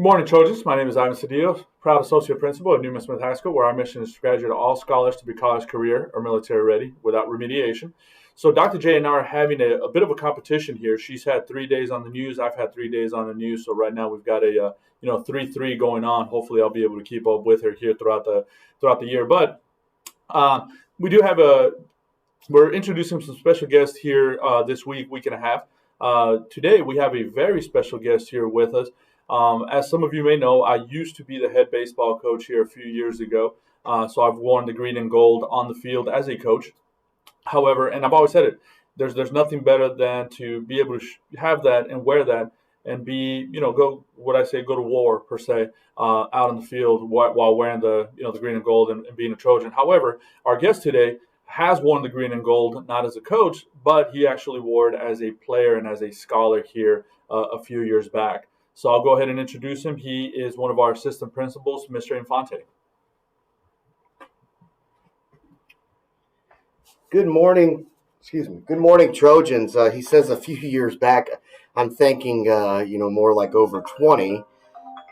Good morning, Trojans. My name is Ivan Cedillo, proud associate principal at Newman Smith High School, where our mission is to graduate all scholars to be college, career, or military ready without remediation. So Dr. J and I are having a bit of a competition here. She's had 3 days on the news. I've had 3 days on the news. So right now we've got a 3-3 going on. Hopefully I'll be able to keep up with her here throughout the year. But we do have we're introducing some special guests here this week and a half. Today we have a very special guest here with us. As some of you may know, I used to be the head baseball coach here a few years ago. So I've worn the green and gold on the field as a coach. However, and I've always said it, there's nothing better than to be able to have that and wear that and be, go to war per se, out in the field while wearing the green and gold and being a Trojan. However, our guest today has worn the green and gold, not as a coach, but he actually wore it as a player and as a scholar here a few years back. So I'll go ahead and introduce him. He is one of our assistant principals, Mr. Infante. Good morning. Good morning, Trojans. He says a few years back. I'm thinking, more like over 20.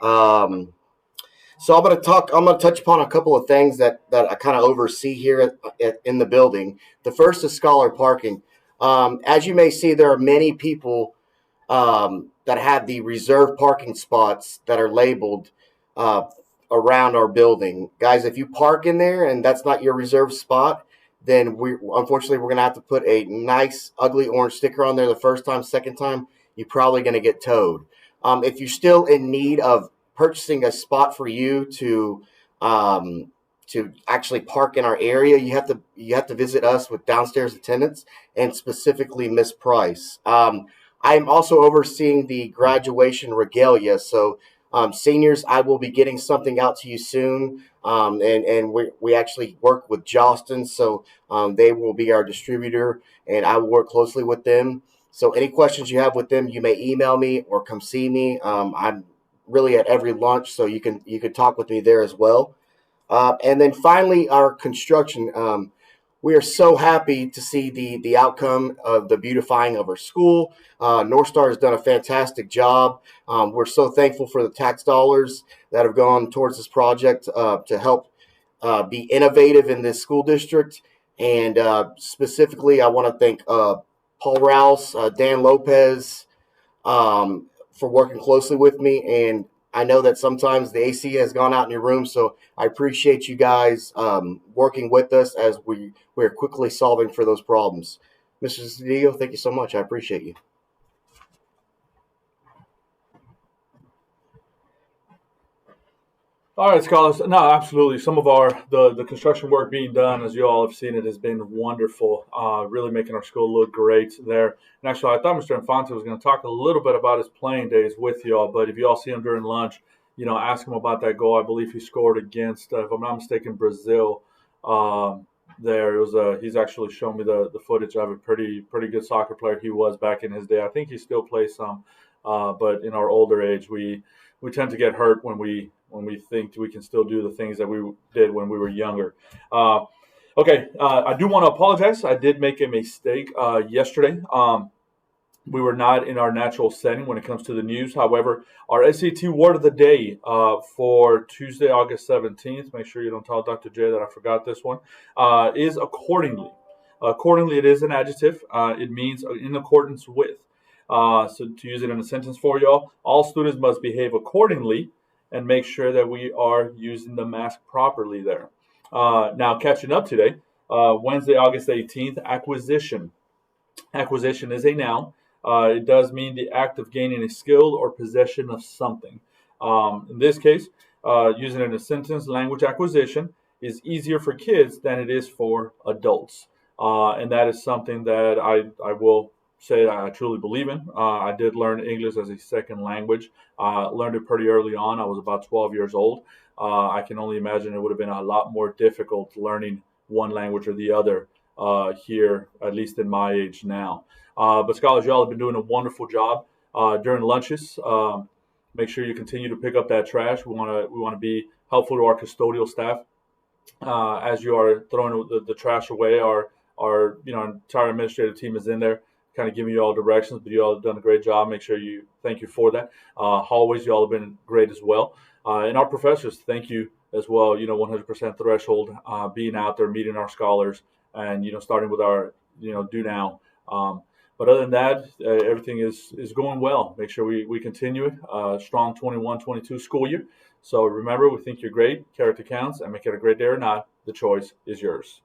So I'm going to touch upon a couple of things that I kind of oversee here in the building. The first is scholar parking. As you may see, there are many people that have the reserved parking spots that are labeled around our building. Guys, if you park in there and that's not your reserved spot, then unfortunately we're going to have to put a nice ugly orange sticker on there the first time. Second time, you're probably going to get towed. If you're still in need of purchasing a spot for you to actually park in our area, you have to visit us with downstairs attendants, and specifically Miss Price. I'm also overseeing the graduation regalia. So seniors, I will be getting something out to you soon. And we actually work with Jostin, so they will be our distributor, and I will work closely with them. So any questions you have with them, you may email me or come see me. I'm really at every lunch, so you can talk with me there as well. And then finally, our construction. We are so happy to see the outcome of the beautifying of our school. North Star has done a fantastic job. We're so thankful for the tax dollars that have gone towards this project to help be innovative in this school district. And specifically, I want to thank Paul Rouse, Dan Lopez, for working closely with me. And I know that sometimes the AC has gone out in your room, so I appreciate you guys working with us as we're quickly solving for those problems. Mr. Cedillo, thank you so much. I appreciate you. All right, scholars. No, absolutely. Some of the construction work being done, as you all have seen it, has been wonderful. Really making our school look great there. And actually, I thought Mr. Infante was going to talk a little bit about his playing days with y'all. But if you all see him during lunch, ask him about that goal. I believe he scored against, if I'm not mistaken, Brazil. There it was. He's actually shown me the footage of a pretty good soccer player he was back in his day. I think he still plays some, but in our older age, we tend to get hurt when we think we can still do the things that we did when we were younger. I do want to apologize. I did make a mistake yesterday. We were not in our natural setting when it comes to the news. However, our SAT word of the day for Tuesday, August 17th, make sure you don't tell Dr. J that I forgot this one, is accordingly. Accordingly, it is an adjective. It means in accordance with. So to use it in a sentence for y'all, all students must behave accordingly and make sure that we are using the mask properly there. Now, catching up today, Wednesday, August 18th, acquisition. Acquisition is a noun. It does mean the act of gaining a skill or possession of something. In this case, using it in a sentence, language acquisition is easier for kids than it is for adults. And that is something that I will say that I truly believe in. I did learn English as a second language. Learned it pretty early on. I was about 12 years old. I can only imagine it would have been a lot more difficult learning one language or the other here, at least in my age now. But scholars, y'all have been doing a wonderful job during lunches. Make sure you continue to pick up that trash. We want to be helpful to our custodial staff as you are throwing the trash away. Our entire administrative team is in there, kind of giving you all directions, but you all have done a great job. Thank you for that. Hallways, you all have been great as well. And our professors, thank you as well. 100% threshold, being out there, meeting our scholars, and starting with our do now. But other than that, everything is going well. Make sure we continue it. Strong 21-22 school year. So remember, we think you're great. Character counts, and make it a great day or not. The choice is yours.